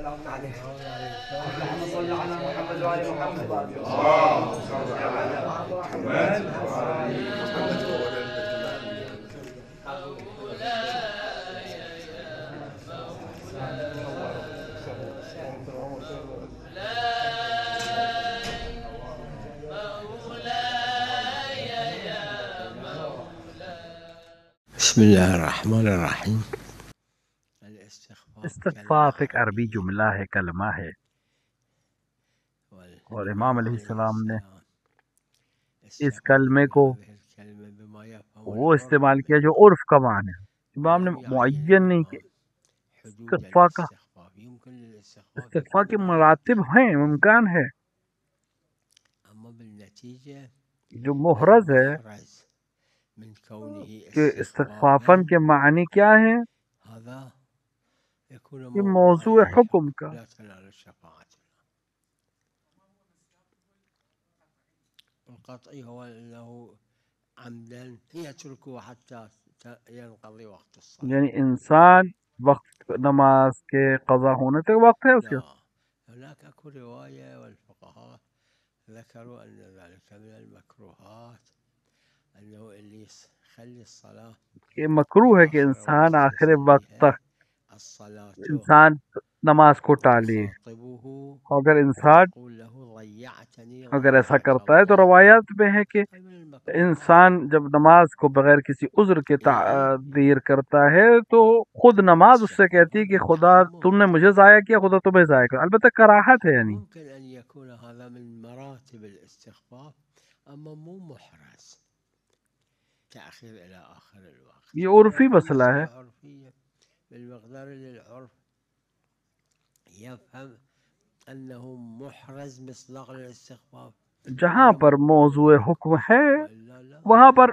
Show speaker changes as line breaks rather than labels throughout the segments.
اللهم صل على محمد وآل محمد.
اللهم صل على محمد وآل محمد.
بسم الله الرحمن الرحیم۔
استغفاف ایک عربی جملہ ہے، کلمہ ہے، اور امام علیہ السلام نے اس کلمے کو وہ استعمال کیا جو عرف کا معنی ہے۔ امام نے معین نہیں کہ استغفاء کے مراتب ہیں، ممکن ہے۔ جو محرز ہے کہ استغفافاً کے معنی کیا ہیں، یہ موضوع حکم کا
القطعی هو انه عمدا يتركه حتى ينقضي وقت الصلاة،
یعنی انسان وقت نماز کے قضا ہونے تک وقت ہے اس کے۔
هناك اكو رواية والفقهاء ذكروا ان ذلك من المكروهات، انه اللي يخلي الصلاة
یہ مکروہ ہے کہ انسان آخر وقت تک انسان نماز کو ٹالے۔ اگر انسان اگر ایسا کرتا ہے تو روایات میں ہے کہ انسان جب نماز کو بغیر کسی عذر کے تعدیر کرتا ہے تو خود نماز اس سے کہتی ہے کہ خدا تم نے مجھے ضائع کیا، خدا تمہیں ضائع کیا۔ البتہ کراہت ہے، یعنی
ممكن ان يكون هذا من مراتب الاستخفاف اما مو محرز، تأخير الى آخر الوقت،
یہ عرفی مسئلہ ہے۔
بالمقدار للعرف يفهم انه محرز مصداق للاستخفاف،
جہاں پر موضوع حکم ہے وہاں پر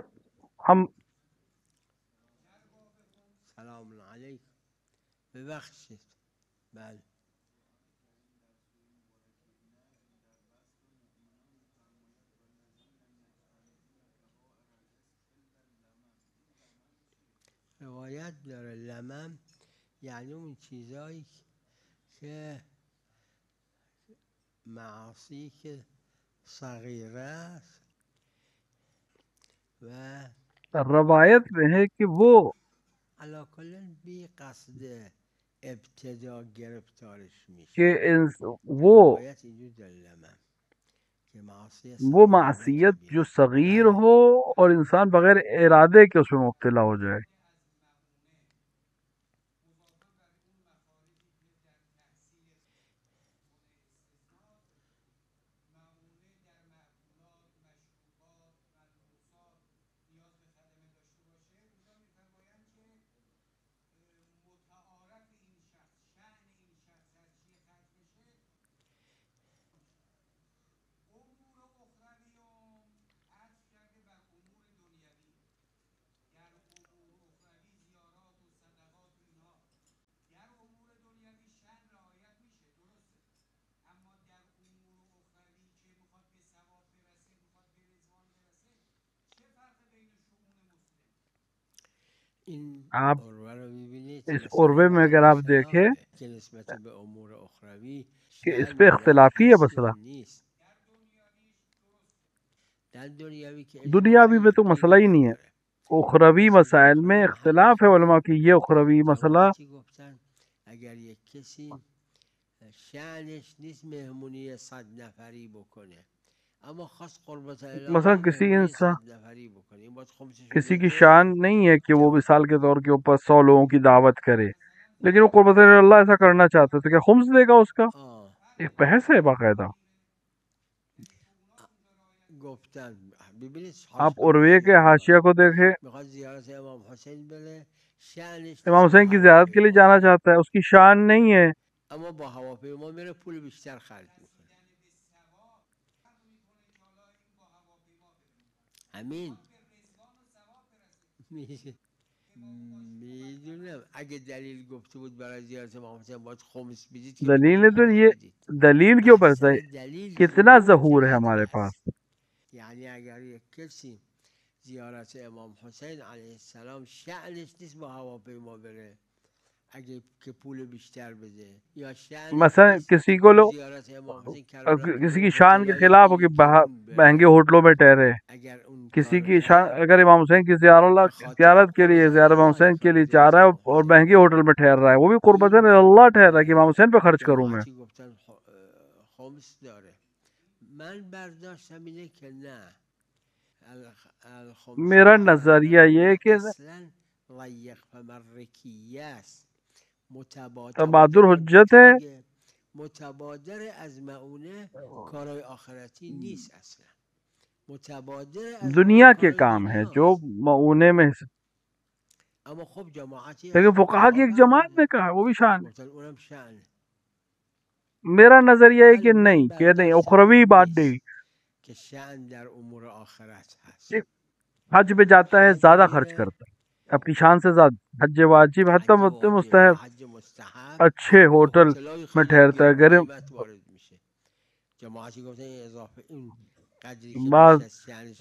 ہم
سلام علیکم ببخشید بله روایت داره لمم یعنی اون چیزایی که معاصی که صغیره است و
روایت میں ہے کہ وہ
علی کل بی قصد ابتدا گرفتارش میشه
کہ وہ
روایت اینجور داره لمم که معاصی
وہ
صغیره و
معصیت
کبیره.
جو صغیر ہو اور انسان بغیر ارادے کے اس میں مبتلا ہو جائے۔ آپ اس عروے میں اگر آپ دیکھیں کہ اس پہ اختلافی ہے مسئلہ، دنیاوی میں تو مسئلہ ہی نہیں ہے، اخروی مسائل میں اختلاف ہے علماء کی۔ یہ اخروی مسئلہ
اگر یک کسی شأنش نیست مهمونی 100 نفری بکنه اما خاص قربت الهی
مثلا کسی
مهمونی
انسان
100 نفری بکنه، این باید خمسش
کسی کی
بده
شان نہیں ہے کہ وہ مثال کے طور کے اوپر 100 لوگوں کی دعوت کرے، لیکن وہ قربت اللہ ایسا کرنا چاہتا ہے تو کیا خمس دے گا اس کا؟ ایک بحث ہے باقاعدہ۔
گفتن ببینید
آپ عروے کے حاشیہ کو دیکھیں،
میخواد زیارت امام حسین بره شأنش
امام حسین کی زیارت کے لیے جانا چاہتا ہے، اس کی شان نہیں ہے،
اما با هواپیما میره پول بیشتر خرج میکنه. همین میدونم اگه دلیل گفته بود برای زیارت امام حسین باید خمس بدید که
دلیل
میگفتم
تو یہ
بدید.
دلیل کے اوپر
احسن دلیل
کتنا
که
ظہور ہے
ارتباط
ہمارے
هست.
پاس۔
یعنی اگر یک کسی زیارت امام حسین علیه السلام شأنش نیست با هواپیما بره،
مثلا کسی کو لوگ کسی کی شان کے خلاف ہو کہ مہنگے ہوٹلوں میں ٹھہرے، کسی کی شان اگر امام حسین کی زیارت کے لیے زیارت امام حسین کے لیے چاہ رہا ہے اور مہنگے ہوٹل میں ٹھہر رہا ہے، وہ بھی قربت اللہ ٹھہر رہا ہے کہ امام حسین پہ خرچ کروں میں. میرا نظریہ یہ کہ تبادر حجت ہے،
متبادر از معونه کارهای آخرتی نیست اصلا، متبادر از
دنیا کے کام ہے جو معونے میں،
اما خب جماعتی
لیکن فقہا کی ایک جماعت نے کہا وہ بھی شان ہے.
اونم شأن.
میرا نظریہ ہے کہ نہیں، کہ نہیں اخروی بات نہیں.
کہ شأن در امور آخرت ہست.
حج پہ جاتا ہے زیادہ خرچ کرتا ہے اپنی شان سے زیادہ، حج واجب حتی مستحب، اچھے ہوٹل میں ٹھہرتا ہے. گرم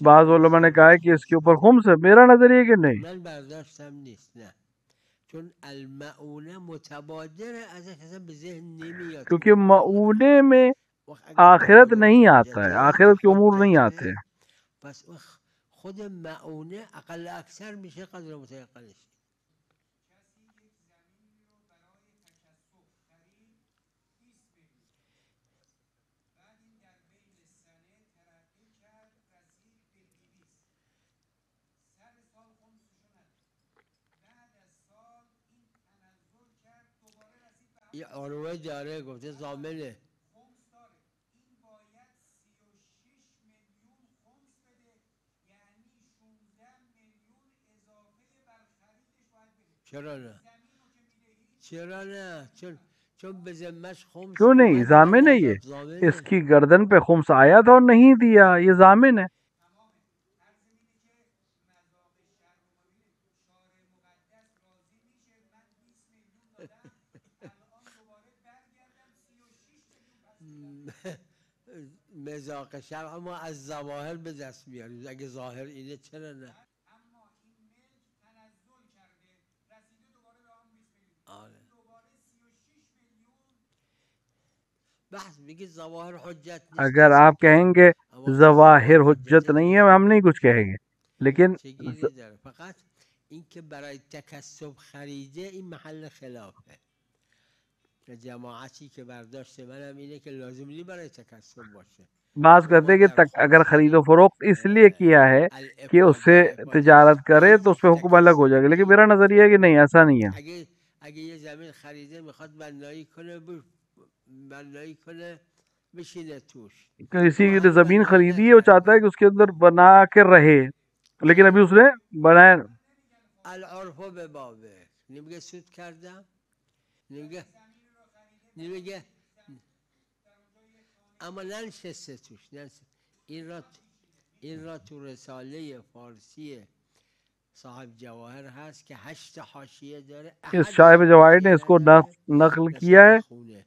بعض علماء نے کہا ہے کہ اس کے اوپر خمس ہے. میرا نظریہ کہ نہیں،
من برداشتم نیست، نه چون المعونه متبادر ازش اصلا به ذهن نمیاد،
کیونکہ معونے میں آخرت نہیں آتا ہے، آخرت کے امور نہیں آتے.
پس خود معونه اقل اکثر میشه قدر متیقنش. یه آروه داره گفته ضامنه. چرا نه؟ چرا نه؟ چون به ذمش خمس
کیوں نہیں؟ ضامن ہے یہ، اس کی گردن پہ خمس آیا تھا اور نہیں دیا، یہ ضامن ہے.
مزاق شرع ما از ظواهر به دست میاریم، اگه ظاهر اینه چرا نه؟
اگر آپ کہیں گے ظواہر حجت نہیں ہے، ہم نہیں کچھ کہیں گے، لیکن
فقط این که برای تکسب خریده این محل خلافه. جماعتی که برداشت منم اینه که لازم نیست برای تکسب باشه.
بعض کہتے ہیں کہ اگر خرید و فروخت اس لیے کیا ہے کہ اس سے تجارت کرے تو اس پہ حکم الگ ہو جائے گا، لیکن میرا نظریہ ہے کہ نہیں، ایسا نہیں ہے.
اگه یه زمین خریده میخواد بنایی کنه بشینه توش،
کسی کی زمین خریدی ہے وہ چاہتا ہے کہ اس کے اندر بنا کے رہے، لیکن ابھی اس نے بنایا.
العرف به بابه، نمیگه سود کردم، نمیگه اما ننشسته توش. این را تو رساله فارسی صاحب جواهر هست که 8 حاشیه داره.
اس صاحب جواہر نے اس کو نقل کیا ہے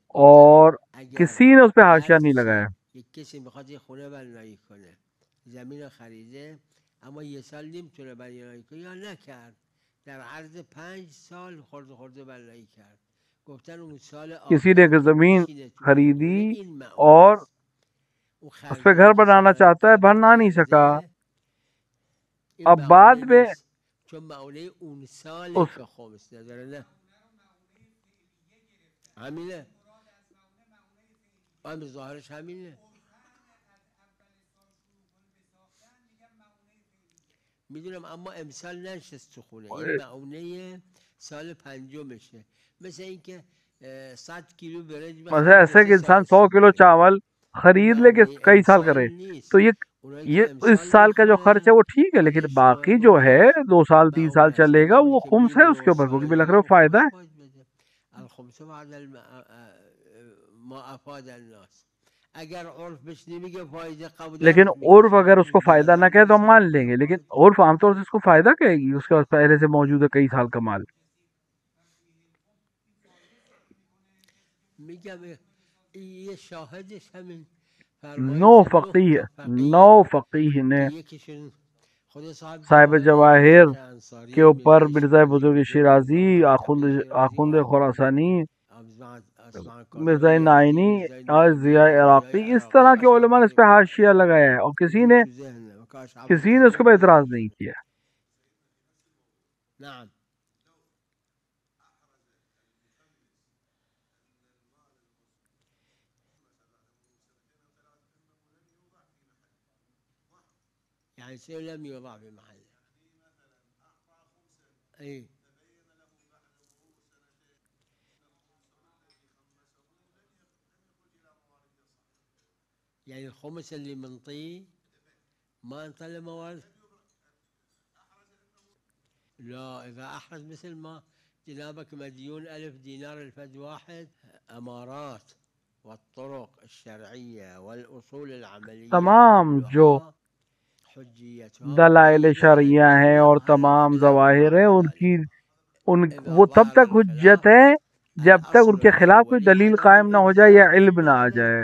اور کسی نے اس پہ حاشیہ نہیں لگایا.
کسی میخواد یه خونه بنایی کنه، زمین خریده اما یه سال نمیتونه بنایی کنه یا نکرد، در عرض 5 سال خورده بنایی کرد. گفتن اون سال
کسی نے زمین خریدی اور اس پہ گھر بنانا چاہتا ہے، بنا نہیں سکا، اب بعد میں
چون معونه اون سال که خمس نداره. نه همینه، هم ظاهرش همینه. میدونم اما امسال ننشست تو خونه، این معونه سال 5مشه. مثل اینکه 100 کیلو برنج،
مثلا ایسے کہ انسان 100 کلو چاول خرید لے کہ کئی سال کرے، تو یہ اس سال کا جو خرچ ہے وہ ٹھیک ہے، لیکن باقی جو ہے 2 سال 3 سال چلے گا وہ خمس ہے اس کے اوپر، کیونکہ بالاخره فائدہ ہے.
الخمس بعد ما افاد الناس. اگر عرف بهش نمیگه فایده قبول،
لیکن عرف اگر اس کو فائدہ نہ کہے تو ہم مان لیں گے، لیکن عرف عام طور سے اس کو فائدہ کہے گی، اس کے پاس پہلے سے موجود ہے کئی سال کا مال.
میگم یہ شاهدش همین
نو فقیہ نے صاحب جواہر کے اوپر مرزا بزرگ شیرازی، آخوند خراسانی، مرزا نائینی اور ضیاء عراقی، اس طرح کے علماء نے اس پہ حاشیہ لگایا ہے، اور کسی نے اس کے اوپر اعتراض نہیں کیا۔
يعني شيء لم يوضع في محله. اي يعني الخمس اللي منطيه ما انطى له موارد. لا اذا احرز مثل ما جنابك مديون 1000 دينار الفد واحد، امارات والطرق الشرعيه والاصول العمليه
تمام جو دلائل شرعیہ ہیں اور تمام ظواہر ہیں وہ تب تک حجت ہے جب تک ان کے خلاف کوئی دلیل قائم نہ ہو جائے یا علم نہ آ جائے۔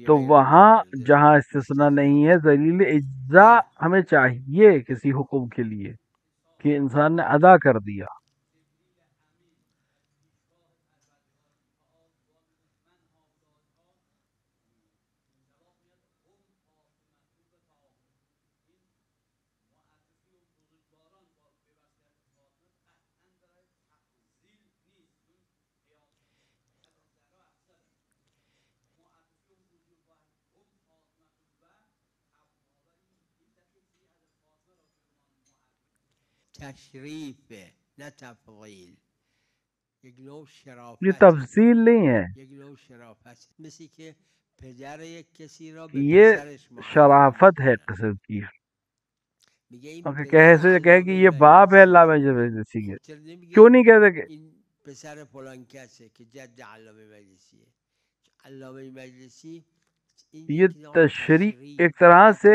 تو وہاں جہاں استثناء نہیں ہے، دلیل اجزاء ہمیں چاہیے کسی حکم کے لیے کہ انسان نے ادا کر دیا۔
تشریف نہ تفضیل، یک نوع شرافت،
یہ تفصیل نہیں ہے،
یک نوع شرافت، مثل کہ پدر یک کسی را
یہ شرافت ہے قسم کی، کہے کہ یہ باپ ہے علامہ مجلسی کے، کیوں نہیں کہتے کہ
پسر فلان کسے کہ جد علامہ مجلسی ہے؟ علامہ مجلسی
یہ تشریح ایک طرح سے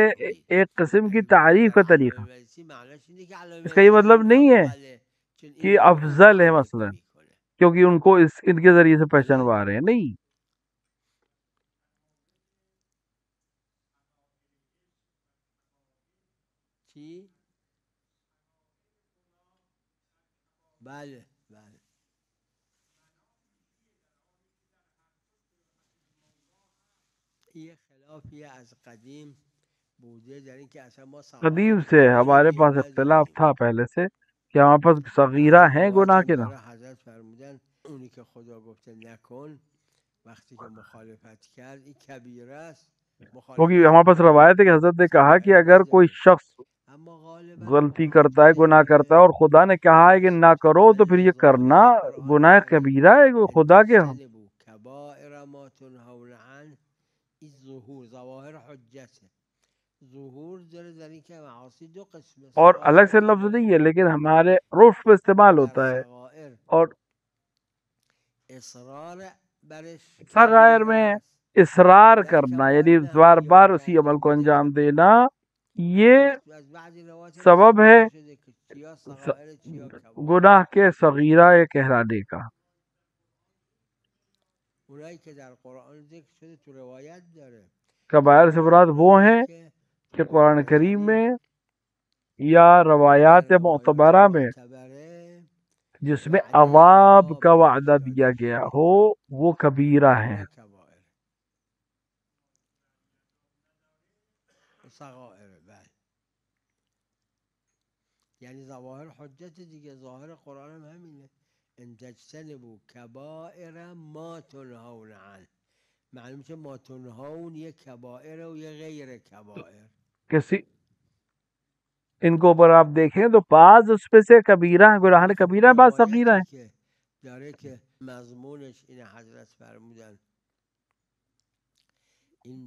ایک قسم کی تعریف کا طریقہ، اس کا یہ مطلب نہیں ہے کہ افضل ہے مثلا کیونکہ ان کو ان کے ذریعے سے پہچانوا رہے ہیں، نہیں۔
بله بله یہ خلافی از قدیم بوده در این که اصلا ما
قدیم سے ہمارے پاس اختلاف تھا پہلے سے کہ ہمارے پاس صغیرہ ہیں گناہ کے نہ،
حضرت فرمودن اونی که خدا گفته نکن وقتی که مخالفت کرد این کبیره است،
کیونکہ ہمارے پاس روایت ہے کہ حضرت نے کہا کہ اگر کوئی شخص غلطی کرتا ہے، گناہ کرتا ہے، اور خدا نے کہا ہے کہ نہ کرو، تو پھر یہ کرنا گناہ کبیرہ ہے خدا کے ہم۔
کبائر ما تنهون عنه الظهور، ظواهر حجت، ظهور در این که معاصی دو قسم،
اور الگ سے لفظ نہیں ہے لیکن ہمارے عرف میں استعمال ہوتا ہے، اور
اصرار برش
صغائر میں اصرار کرنا یعنی بار بار اسی عمل کو انجام دینا، یہ سبب ہے گناہ کے صغیرہ یا کہلانے کا۔ کبائر سے مراد وہ ہیں کہ قرآن کریم میں یا روایات معتبرہ میں جس میں عذاب کا وعدہ دیا گیا ہو وہ کبیرہ ہیں۔
یعنی ظواهر حجت دیگه، ظاهر قرآن هم همینه، ان تجتنبوا کبائر ما تنهون عنه، معلوم که ما تنهون یہ کبائر و یہ غیر کبائر،
کسی ان کو اوپر آپ دیکھیں تو بعض اس پہ سے کبیرہ ہیں، گناہ کبیرہ، بعض صغیرہ ہیں،
داره که مضمونش این حضرت فرمودن این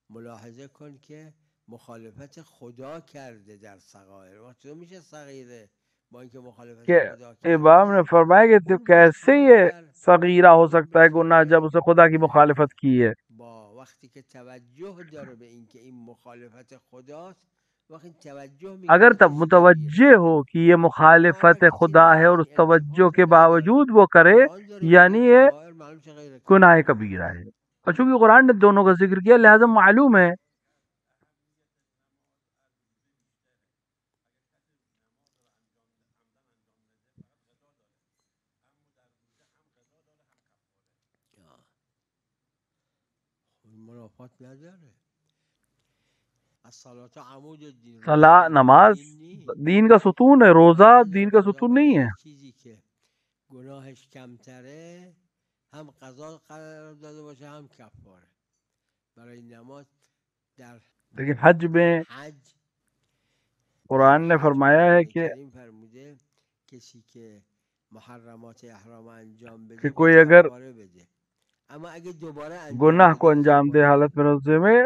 ملاحظه کن که مخالفت خدا کرده در صغائر، وقت تو میشه صغیره با اینکه مخالفت خدا کرده۔
امام نے فرمایا کہ تو کیسے یہ صغیرہ ہو سکتا ہے گناہ جب اسے خدا کی مخالفت کی ہے،
با وقتی که توجه داره به اینکه این مخالفت خداست، وقتی توجه میکنه
اگر تب متوجہ ہو کہ یہ مخالفت خدا ہے اور اس توجہ کے باوجود وہ کرے، یعنی یہ گناہ کبیرہ ہے۔ اور چونکہ قرآن نے دونوں کا ذکر کیا لہٰذا معلوم ہے
منافات نداره. الصلاة عمود الدین،
نماز دین کا ستون ہے، روزہ دین کا ستون نہیں ہے.
چیزی که گناهش کمتره هم قضا قرار داده باشه هم کفاره. برای نماز در
لیکن حج میں
حج
قرآن نے فرمایا ہے کہ
فرموده کسی که محرمات احرام انجام بده
کہ کوئی اگر
کفاره بده، اما اگه دوباره
گناہ کو انجام دے حالت میں روزے میں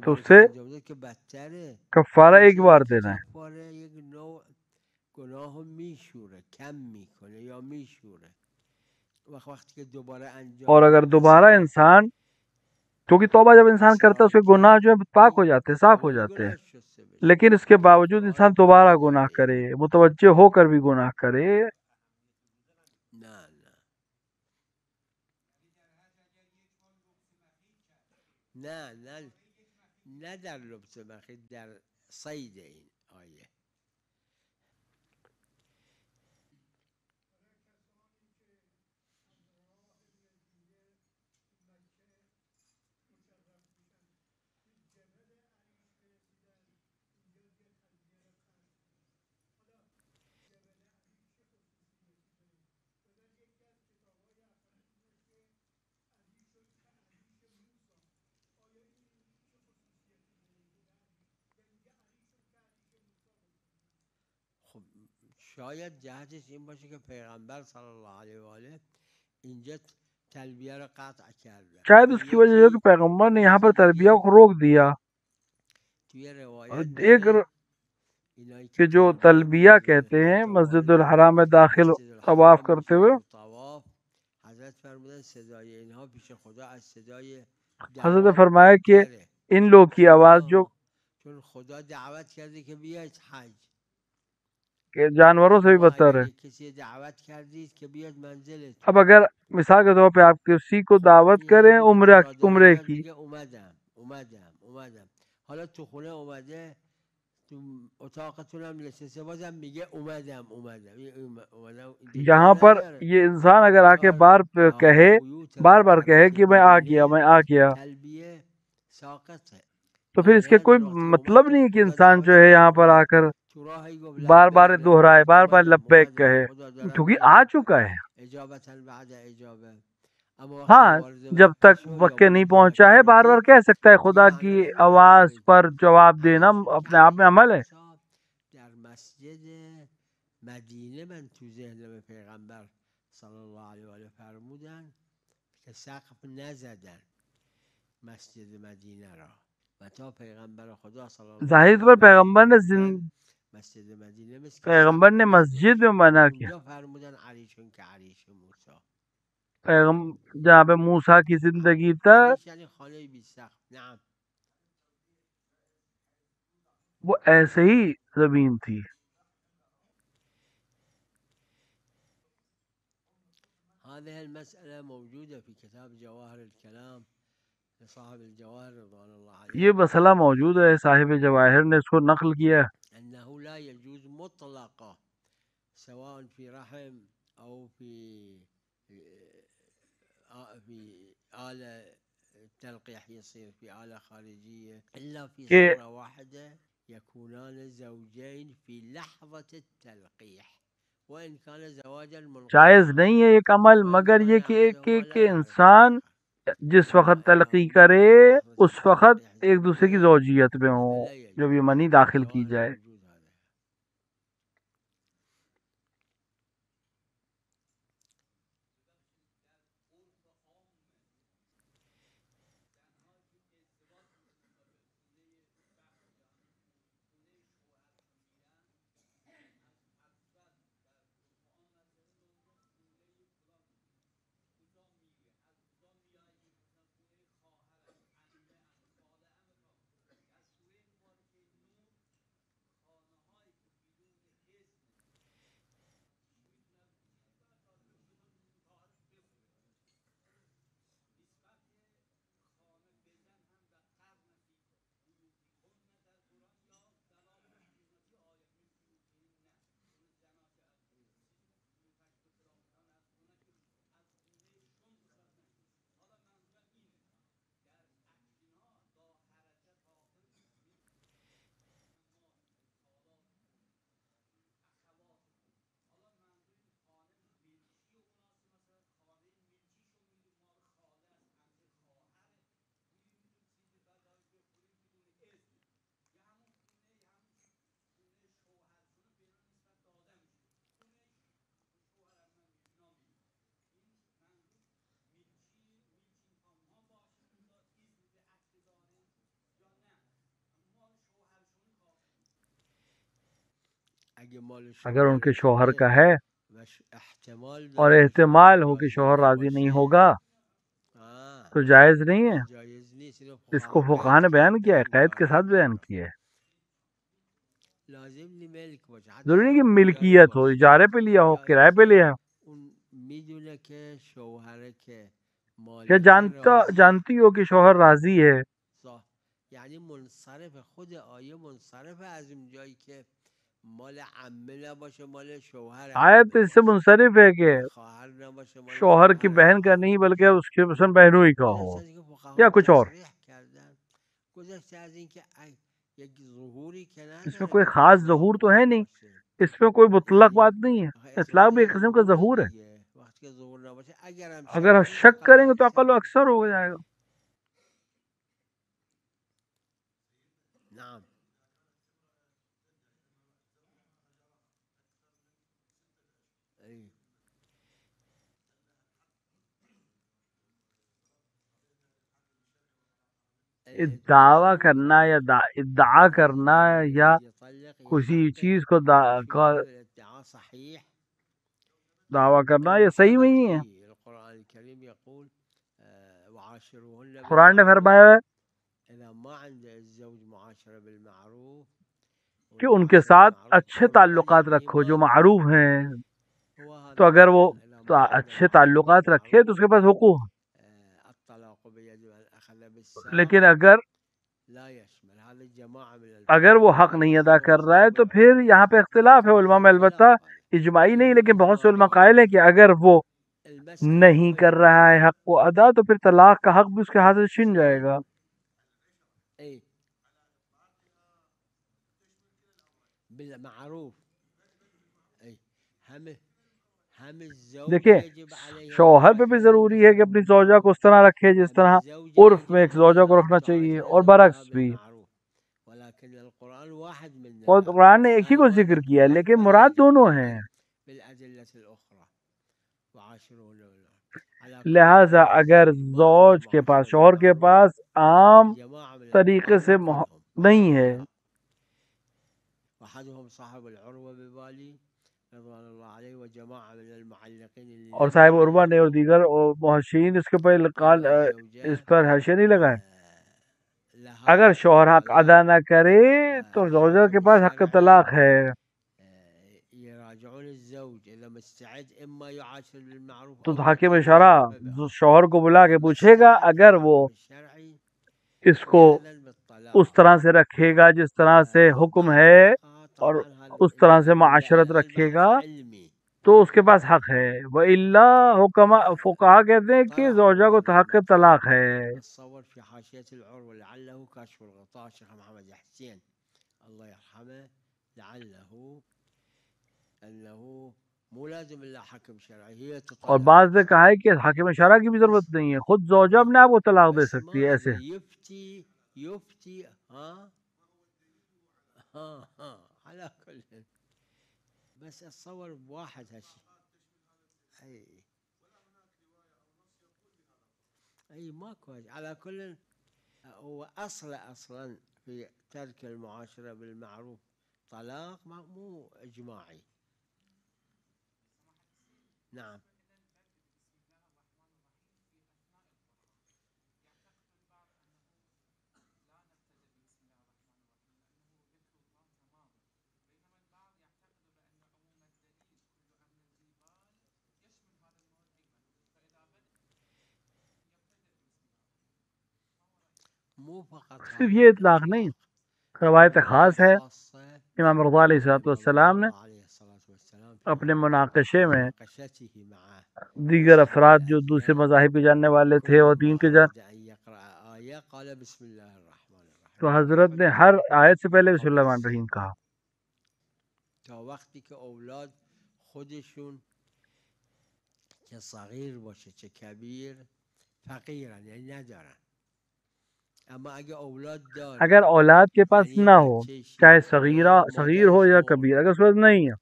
تو اس سے
که بدتره
کفارہ ایک بار دینا ہے.
کفاره یک نوع گناه میشوره، کم میکنه یا میشوره. وقتی که دوباره انجام
اور اگر دوبارہ انسان، کیونکہ توبہ جب انسان کرتا ہے اس کے گناہ جو ہے پاک ہو جاتے ہیں، صاف ہو جاتے ہیں، لیکن اس کے باوجود انسان دوبارہ گناہ کرے، متوجہ ہو کر بھی گناہ کرے،
نه در لبس مخی، در صید این آیه. شاید جهتش این باشه که پیغمبر صلی الله علیه و آله اینجا تلبیه رو قطع کرده.
شاید اس کی وجہ یہ کہ پیغمبر نے یہاں پر تلبیہ کو روک دیا. ایک کہ جو تلبیہ کہتے ہیں مسجد الحرام میں داخل طواف کرتے ہوئے،
حضرت فرمودن صدای اینها پیش خدا از صدای
حضرت نے فرمایا کہ ان لوگ کی آواز جو
چون خدا دعوت کرده که بیاید حج،
کہ جانوروں سے بھی بدتر ہے.
کسی دعوت کردید که بیاد منزلت،
اب اگر مثال کے طور پہ آپ کسی کو دعوت کریں عمرے کی،
اومدم حالا تو خونه اومده، تو اتاقتونم نشسته بازم میگه اومدم.
یہاں پر یہ انسان اگر آ کے بار کہے کہ میں آ گیا
تلبیه ساقط ہے.
تو پھر اس کے کوئی مطلب نہیں کہ انسان جو ہے یہاں پر آ کر بار بار دہرائے، بار بار لبیک کہے، کیونکہ آ چکا ہے. ہاں جب تک وقت نہیں پہنچا ہے بار بار کہہ سکتا ہے. خدا کی آواز پر جواب دینا اپنے آپ میں عمل ہے.
در مسجد مدینه من تو ذهنم پیغمبر صلی الله علیه و آله فرمودن که سقف نزدن مسجد مدینه را و تا پیغمبر خدا صلی الله
ظاہر پر پیغمبر نے مسجد میں منع کیا.
فرمودن عریشون که عریش موسی،
جہاں پہ موسیٰ کی زندگی تک
یعنی خانه بی سقف. نعم
وہ ایسے ہی زمین تھی.
هذه المسألة موجودة في كتاب جواهر الكلام لصاحب الجواهر رضوان الله عليه.
یہ مسئلہ موجود ہے، صاحب جواہر نے اس کو نقل کیا ہے.
أنه لا يجوز مطلقا سواء في رحم أو في آلة تلقيح يصير في آلة خارجية إلا في صورة واحدة يكونان زوجين في لحظة التلقيح وإن كان زواجا منقطعا.
جائز نہیں ہے ایک عمل مگر یہ کہ انسان جس وقت تلقی کرے اس وقت ایک دوسرے کی زوجیت میں ہو جب یہ منی داخل کی جائے. اگر ان کے شوہر کا ہے اور احتمال ہو کہ شوہر راضی نہیں ہوگا تو جائز نہیں ہے. اس کو فقہا نے بیان کیا ہے، قید کے ساتھ بیان کیا ہے. ضروری نہیں کہ ملکیت ہو، اجارے پہ لیا ہو، کرائے پہ لیا ہو. کیا جانتی ہو کہ شوہر راضی ہے؟
یعنی منصرف خود آیه منصرف از اون جایی که مال عمه نباشه، مال شوهر.
آیت اس سے منصرف ہے کہ شوہر کی بہن کا نہیں بلکہ اس کے مثلا بہنوئی کا ہو یا کچھ اور. اس میں کوئی خاص ظہور تو ہے نہیں، اس میں کوئی مطلق بات نہیں ہے. اطلاق بھی ایک قسم کا ظہور ہے. اگر شک کریں گے تو عقل و اکثر ہو جائے گا.
نعم.
دعویٰ کرنا یا ادعا کرنا یا کسی چیز کو دعویٰ کرنا یہ صحیح نہیں ہے. قرآن نے فرمایا ہے کہ ان کے ساتھ اچھے تعلقات رکھو جو معروف ہیں. تو اگر وہ اچھے تعلقات رکھے تو اس کے پاس حقوق، لیکن اگر وہ حق نہیں ادا کر رہا ہے تو پھر یہاں پہ اختلاف ہے علماء میں، البتہ اجماعی نہیں، لیکن بہت سے علماء قائل ہیں کہ اگر وہ نہیں کر رہا ہے حق کو ادا تو پھر طلاق کا حق بھی اس کے ہاتھ سے چھن جائے گا. دیکھیں شوہر پہ بھی ضروری ہے کہ اپنی زوجہ کو اس طرح رکھے جس طرح عرف میں ایک زوجہ کو رکھنا چاہیے، اور برعکس بھی. اور قرآن نے ایک ہی کو ذکر کیا ہے لیکن مراد دونوں ہیں. لہذا اگر زوج کے پاس، شوہر کے پاس عام طریقے سے نہیں ہے، اور صاحب عروہ نے اور دیگر محشرین اس کے اوپر اس پر حاشیہ نہیں لگائے، اگر شوہر حق ادا نہ کرے تو زوجہ کے پاس حق طلاق ہے. تو حاکم شرع شوہر کو بلا کے پوچھے گا، اگر وہ اس کو اس طرح سے رکھے گا جس طرح سے حکم ہے اور اس طرح سے معاشرت رکھے گا تو اس کے پاس حق ہے. وَإِلَّا حکما فقہا کہتے ہیں کہ زوجہ کو حق طلاق ہے. اور بعض نے کہا ہے کہ حاکم شرع کی بھی ضرورت نہیں ہے، خود زوجہ اپنے آپ کو طلاق دے سکتی ہے. ایسے
بس اتصور بواحد هالشيء. اي ماكو على كل. هو اصلا في ترك المعاشرة بالمعروف طلاق، مو اجماعي. نعم.
صرف یہ اطلاق نہیں، روایت خاص ہے امام رضا علیہ السلام نے اپنے مناقشے میں دیگر افراد جو دوسرے مذاہب کے جاننے والے تھے اور دین کے تو حضرت نے ہر آیت سے پہلے بسم اللہ الرحمن الرحیم کہا.
تا وقتی که اولاد خودشون چه صغیر باشه چه کبیر فقیرن، یعنی ندارن.
اگر اولاد کے پاس نہ ہو، چاہے صغیر ہو یا کبیر، اگر اس وقت نہیں ہے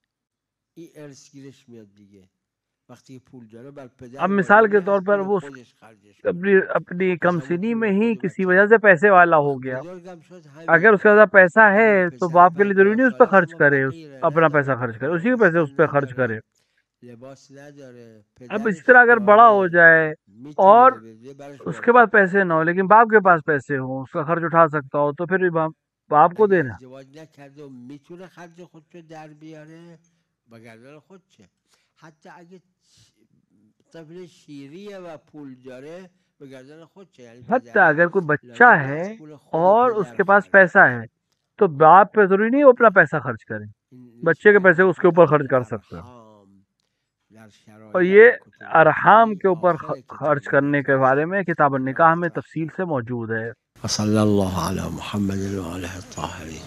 اب مثال کے طور پر وہ اپنی کم سنی میں ہی کسی وجہ سے پیسے والا ہو گیا، اگر اس کے پاس پیسہ ہے تو باپ کے لیے ضروری نہیں اس پہ خرچ کرے، اپنا پیسہ خرچ کرے، اسی کے پیسے اس پہ خرچ کرے۔ اب اسی طرح اگر بڑا ہو جائے اور اس کے پاس پیسے نہ ہو لیکن باپ کے پاس پیسے ہوں، اس کا خرچ اٹھا سکتا ہو، تو پھر بھی باپ کو دینا۔ حتی اگر کوئی بچہ ہے اور اس کے پاس پیسہ ہے تو باپ پہ ضروری نہیں وہ اپنا پیسہ خرچ کرے، بچے کے پیسے اس کے اوپر خرچ کر سکتا ہے۔ اور یہ ارحام کے اوپر خرچ کرنے کے بارے میں کتاب النکاح میں تفصیل سے موجود ہے۔
صلی اللہ علی محمد وآلہ الطاہرین۔